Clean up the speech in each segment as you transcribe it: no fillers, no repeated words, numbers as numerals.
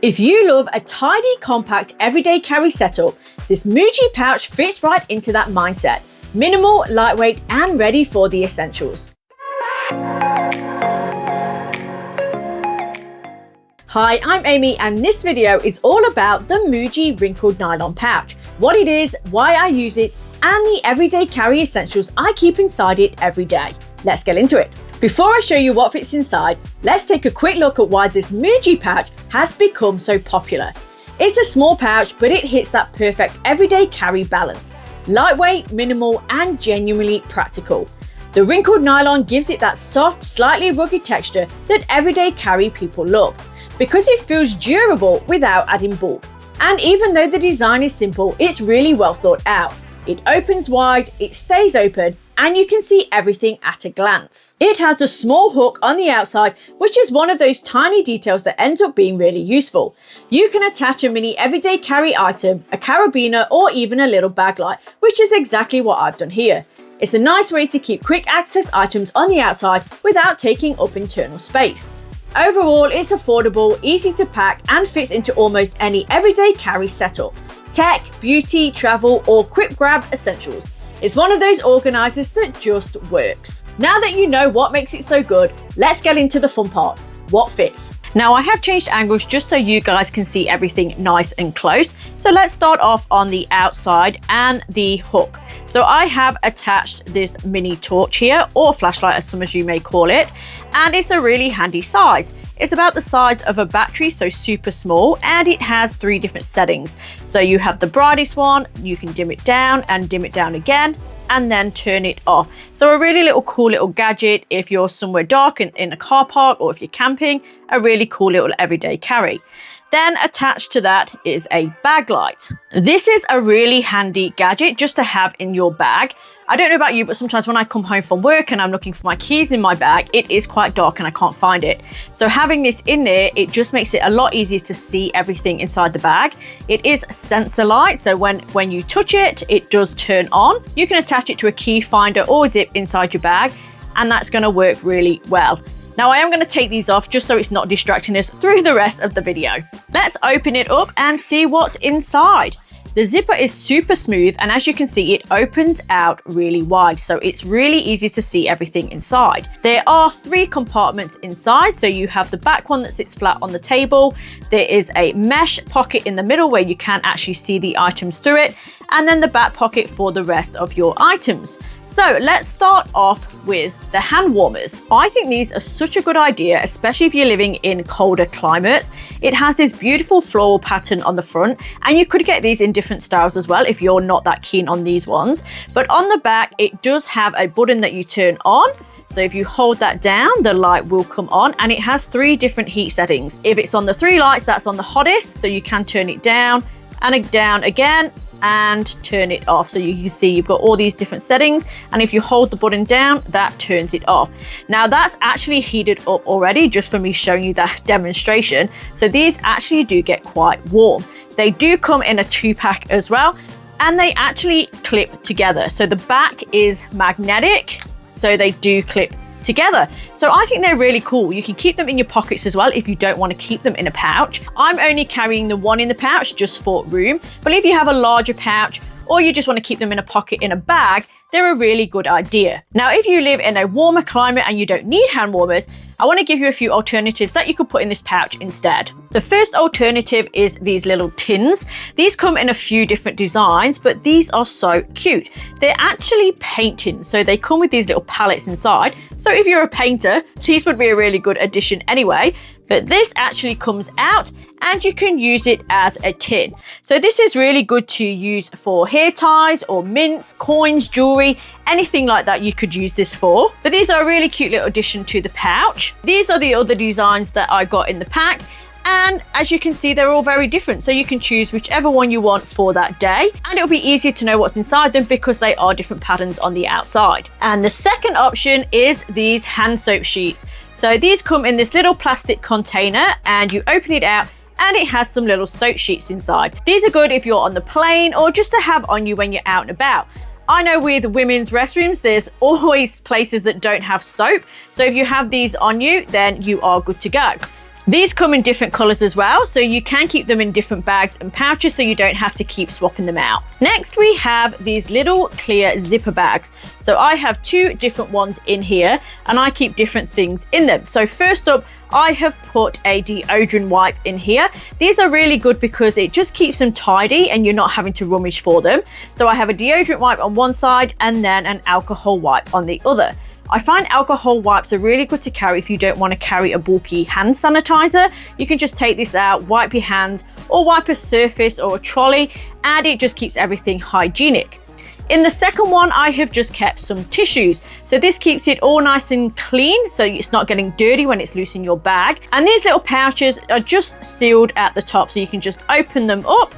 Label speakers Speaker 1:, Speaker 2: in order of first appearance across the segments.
Speaker 1: If you love a tiny, compact, everyday carry setup, this Muji pouch fits right into that mindset. Minimal, lightweight, and ready for the essentials. Hi, I'm Amy, and this video is all about the Muji wrinkled nylon pouch, what it is, why I use it, and the everyday carry essentials I keep inside it every day. Let's get into it. Before I show you what fits inside, let's take a quick look at why this Muji pouch has become so popular. It's a small pouch, but it hits that perfect everyday carry balance. Lightweight, minimal, and genuinely practical. The wrinkled nylon gives it that soft, slightly rugged texture that everyday carry people love, because it feels durable without adding bulk. And even though the design is simple, it's really well thought out. It opens wide, it stays open, and you can see everything at a glance. It has a small hook on the outside, which is one of those tiny details that ends up being really useful. You can attach a mini everyday carry item, a carabiner, or even a little bag light, which is exactly what I've done here. It's a nice way to keep quick access items on the outside without taking up internal space. Overall, it's affordable, easy to pack, and fits into almost any everyday carry setup. Tech, beauty, travel, or quick grab essentials. It's one of those organizers that just works. Now that you know what makes it so good, let's get into the fun part. What fits? Now I have changed angles just so you guys can see everything nice and close. So let's start off on the outside and the hook. So I have attached this mini torch here, or flashlight as some of you may call it, and it's a really handy size. It's about the size of a battery, so super small, and it has 3 different settings. So you have the brightest one, you can dim it down and dim it down again, and then turn it off. So a really cool little gadget if you're somewhere dark in a car park, or if you're camping, a really cool little everyday carry. Then attached to that is a bag light. This is a really handy gadget just to have in your bag. I don't know about you, but sometimes when I come home from work and I'm looking for my keys in my bag, it is quite dark and I can't find it. So having this in there, it just makes it a lot easier to see everything inside the bag. It is sensor light, so when you touch it, it does turn on. You can attach it to a key finder or zip inside your bag, and that's going to work really well. Now I am going to take these off just so it's not distracting us through the rest of the video. Let's open it up and see what's inside. The zipper is super smooth, and as you can see, it opens out really wide, so it's really easy to see everything inside. There are 3 compartments inside, so you have the back one that sits flat on the table. There is a mesh pocket in the middle where you can actually see the items through it, and then the back pocket for the rest of your items. So let's start off with the hand warmers. I think these are such a good idea, especially if you're living in colder climates. It has this beautiful floral pattern on the front, and you could get these in different styles as well if you're not that keen on these ones. But on the back, it does have a button that you turn on. So if you hold that down, the light will come on, and it has 3 different heat settings. If it's on the 3 lights, that's on the hottest, so you can turn it down and down again and turn it off. So you can see you've got all these different settings, and if you hold the button down, that turns it off. Now that's actually heated up already just for me showing you that demonstration. So these actually do get quite warm. They do come in a 2-pack as well, and they actually clip together. So the back is magnetic, so they do clip together. So I think they're really cool. You can keep them in your pockets as well if you don't want to keep them in a pouch. I'm only carrying the one in the pouch just for room, but if you have a larger pouch or you just want to keep them in a pocket in a bag, they're a really good idea. Now, if you live in a warmer climate and you don't need hand warmers, I want to give you a few alternatives that you could put in this pouch instead. The first alternative is these little tins. These come in a few different designs, but these are so cute. They're actually paint tins, so they come with these little pallets inside. So if you're a painter, these would be a really good addition anyway. But this actually comes out and you can use it as a tin. So this is really good to use for hair ties or mints, coins, jewelry, anything like that you could use this for. But these are a really cute little addition to the pouch. These are the other designs that I got in the pack. And as you can see, they're all very different. So you can choose whichever one you want for that day. And it'll be easier to know what's inside them because they are different patterns on the outside. And the second option is these hand soap sheets. So these come in this little plastic container and you open it out and it has some little soap sheets inside. These are good if you're on the plane or just to have on you when you're out and about. I know with women's restrooms, there's always places that don't have soap. So if you have these on you, then you are good to go. These come in different colors as well, so you can keep them in different bags and pouches so you don't have to keep swapping them out. Next, we have these little clear zipper bags. So I have 2 different ones in here and I keep different things in them. So first up, I have put a deodorant wipe in here. These are really good because it just keeps them tidy and you're not having to rummage for them. So I have a deodorant wipe on one side and then an alcohol wipe on the other. I find alcohol wipes are really good to carry if you don't want to carry a bulky hand sanitizer. You can just take this out, wipe your hands or wipe a surface or a trolley, and it just keeps everything hygienic. In the second one, I have just kept some tissues. So this keeps it all nice and clean, so it's not getting dirty when it's loose in your bag. And these little pouches are just sealed at the top, so you can just open them up,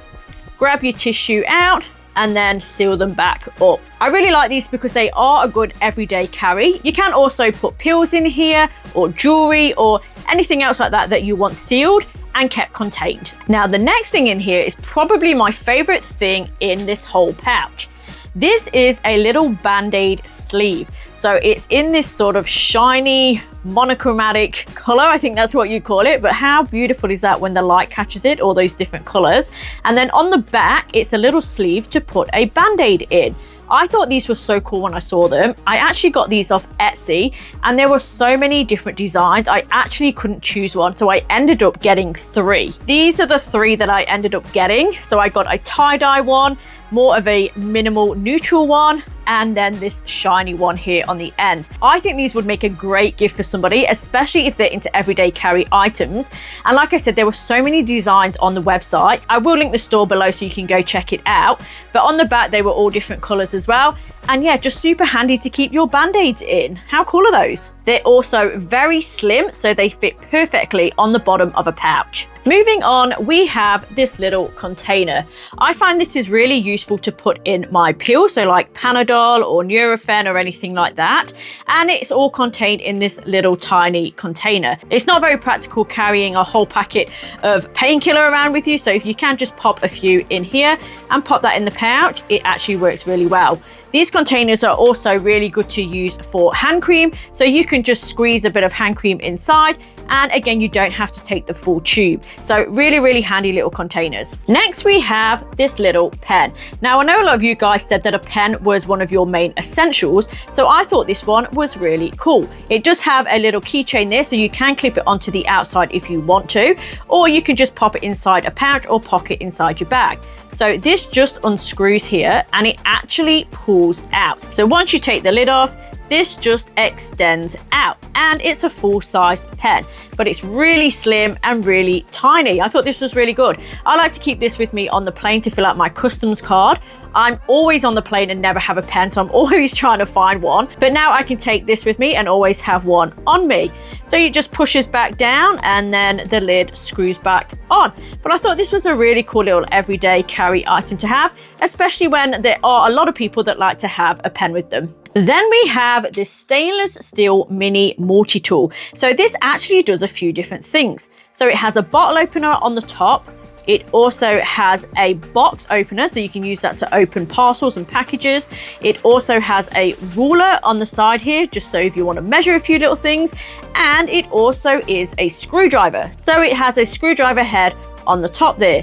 Speaker 1: grab your tissue out, and then seal them back up. I really like these because they are a good everyday carry. You can also put pills in here or jewelry or anything else like that that you want sealed and kept contained. Now, the next thing in here is probably my favorite thing in this whole pouch. This is a little Bandaid sleeve. So it's in this sort of shiny monochromatic color, I think that's what you call it, but how beautiful is that when the light catches it, all those different colors. And then on the back, it's a little sleeve to put a Band-Aid in. I thought these were so cool when I saw them. I actually got these off Etsy and there were so many different designs. I actually couldn't choose one, so I ended up getting 3. These are the 3 that I ended up getting. So I got a tie-dye one, more of a minimal neutral one, and then this shiny one here on the end. I think these would make a great gift for somebody, especially if they're into everyday carry items. And like I said, there were so many designs on the website. I will link the store below so you can go check it out. But on the back, they were all different colors as well. And yeah, just super handy to keep your Band-Aids in. How cool are those? They're also very slim, so they fit perfectly on the bottom of a pouch. Moving on, we have this little container. I find this is really useful to put in my pills, so like Panadol or Nurofen or anything like that. And it's all contained in this little tiny container. It's not very practical carrying a whole packet of painkiller around with you, so if you can just pop a few in here and pop that in the pouch, it actually works really well. These containers are also really good to use for hand cream, so you can just squeeze a bit of hand cream inside, and again, you don't have to take the full tube. So really, really handy little containers. Next, we have this little pen. Now, I know a lot of you guys said that a pen was one of your main essentials, so I thought this one was really cool. It does have a little keychain there, so you can clip it onto the outside if you want to, or you can just pop it inside a pouch or pocket inside your bag. So this just unscrews here and it actually pulls out. So once you take the lid off, this just extends out and it's a full-sized pen, but it's really slim and really tiny. I thought this was really good. I like to keep this with me on the plane to fill out my customs card. I'm always on the plane and never have a pen, so I'm always trying to find one. But now I can take this with me and always have one on me. So it just pushes back down and then the lid screws back on. But I thought this was a really cool little everyday carry item to have, especially when there are a lot of people that like to have a pen with them. Then we have this stainless steel mini multi-tool. So this actually does a few different things. So it has a bottle opener on the top. It also has a box opener, so you can use that to open parcels and packages. It also has a ruler on the side here, just so if you want to measure a few little things. And it also is a screwdriver. So it has a screwdriver head on the top there.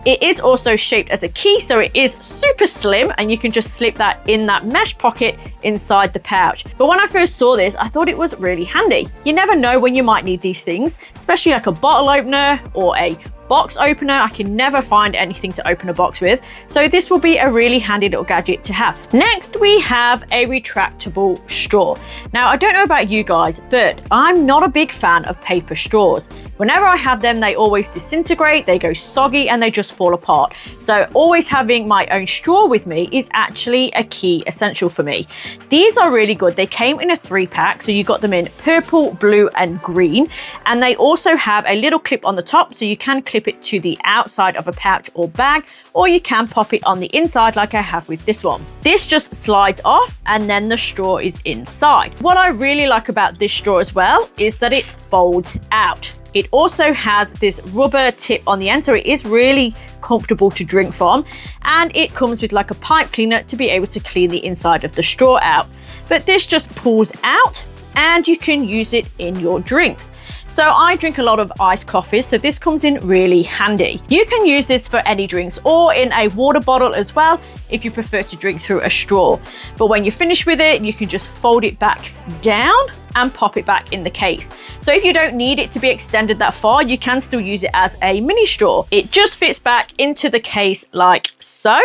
Speaker 1: It is also shaped as a key, so it is super slim and you can just slip that in that mesh pocket inside the pouch. But when I first saw this, I thought it was really handy. You never know when you might need these things, especially like a bottle opener or a box opener. I can never find anything to open a box with, so this will be a really handy little gadget to have. Next, we have a retractable straw. Now, I don't know about you guys, but I'm not a big fan of paper straws. Whenever I have them, they always disintegrate, they go soggy, and they just fall apart. So always having my own straw with me is actually a key essential for me. These are really good. They came in a 3-pack, so you got them in purple, blue, and green. And they also have a little clip on the top, so you can clip it to the outside of a pouch or bag, or you can pop it on the inside like I have with this one. This just slides off and then the straw is inside. What I really like about this straw as well is that it folds out. It also has this rubber tip on the end, so it is really comfortable to drink from, and it comes with like a pipe cleaner to be able to clean the inside of the straw out. But this just pulls out and you can use it in your drinks. So I drink a lot of iced coffees, so this comes in really handy. You can use this for any drinks or in a water bottle as well if you prefer to drink through a straw. But when you're finished with it, you can just fold it back down and pop it back in the case. So if you don't need it to be extended that far, you can still use it as a mini straw. It just fits back into the case like so,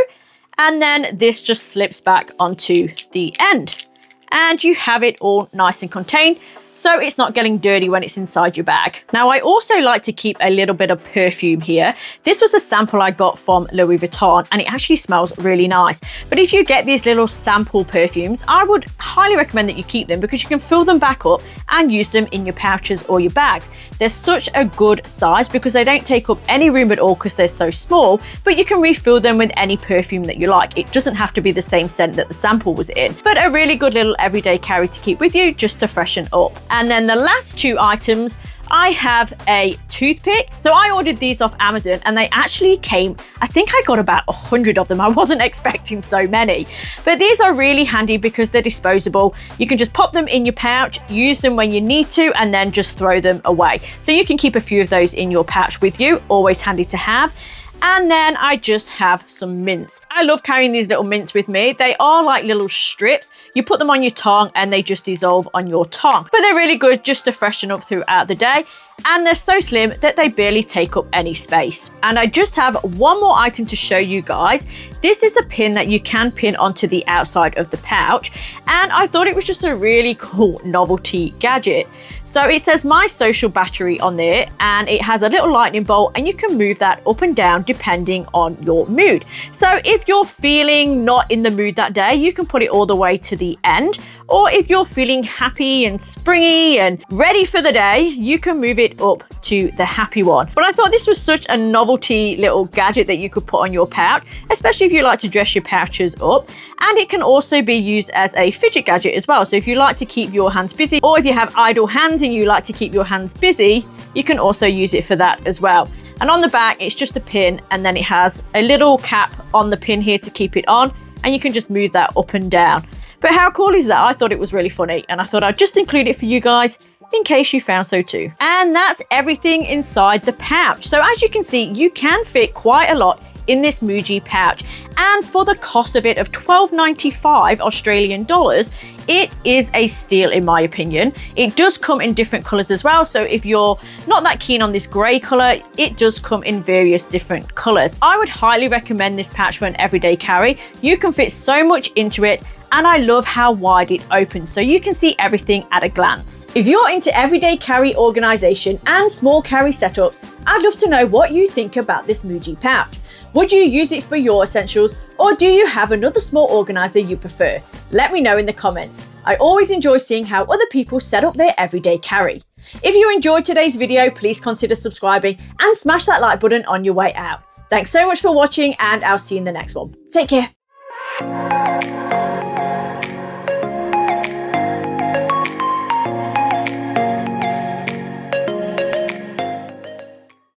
Speaker 1: and then this just slips back onto the end. And you have it all nice and contained, so it's not getting dirty when it's inside your bag. Now, I also like to keep a little bit of perfume here. This was a sample I got from Louis Vuitton, and it actually smells really nice. But if you get these little sample perfumes, I would highly recommend that you keep them because you can fill them back up and use them in your pouches or your bags. They're such a good size because they don't take up any room at all because they're so small, but you can refill them with any perfume that you like. It doesn't have to be the same scent that the sample was in, but a really good little everyday carry to keep with you just to freshen up. And then the last two items, I have a toothpick. So I ordered these off Amazon and they actually came, I think I got about 100 of them. I wasn't expecting so many, but these are really handy because they're disposable. You can just pop them in your pouch, use them when you need to, and then just throw them away. So you can keep a few of those in your pouch with you, always handy to have. And then I just have some mints. I love carrying these little mints with me. They are like little strips. You put them on your tongue and they just dissolve on your tongue. But they're really good just to freshen up throughout the day. And they're so slim that they barely take up any space. And I just have one more item to show you guys. This is a pin that you can pin onto the outside of the pouch. And I thought it was just a really cool novelty gadget. So it says My Social Battery on there, and it has a little lightning bolt, and you can move that up and down depending on your mood. So if you're feeling not in the mood that day, you can put it all the way to the end. Or if you're feeling happy and springy and ready for the day, you can move it up to the happy one. But I thought this was such a novelty little gadget that you could put on your pouch, especially if you like to dress your pouches up. And it can also be used as a fidget gadget as well. So if you like to keep your hands busy, or if you have idle hands and you like to keep your hands busy, you can also use it for that as well. And on the back, it's just a pin, and then it has a little cap on the pin here to keep it on, and you can just move that up and down. But how cool is that? I thought it was really funny, and I thought I'd just include it for you guys in case you found so too. And that's everything inside the pouch. So as you can see, you can fit quite a lot in this Muji pouch, and for the cost of it of $12.95 Australian dollars, it is a steal in my opinion. It does come in different colors as well, so if you're not that keen on this gray color, it does come in various different colors. I would highly recommend this pouch for an everyday carry. You can fit so much into it, and I love how wide it opens, so you can see everything at a glance. If you're into everyday carry organization and small carry setups, I'd love to know what you think about this Muji pouch. Would you use it for your essentials, or do you have another small organizer you prefer? Let me know in the comments. I always enjoy seeing how other people set up their everyday carry. If you enjoyed today's video, please consider subscribing and smash that like button on your way out. Thanks so much for watching, and I'll see you in the next one. Take care.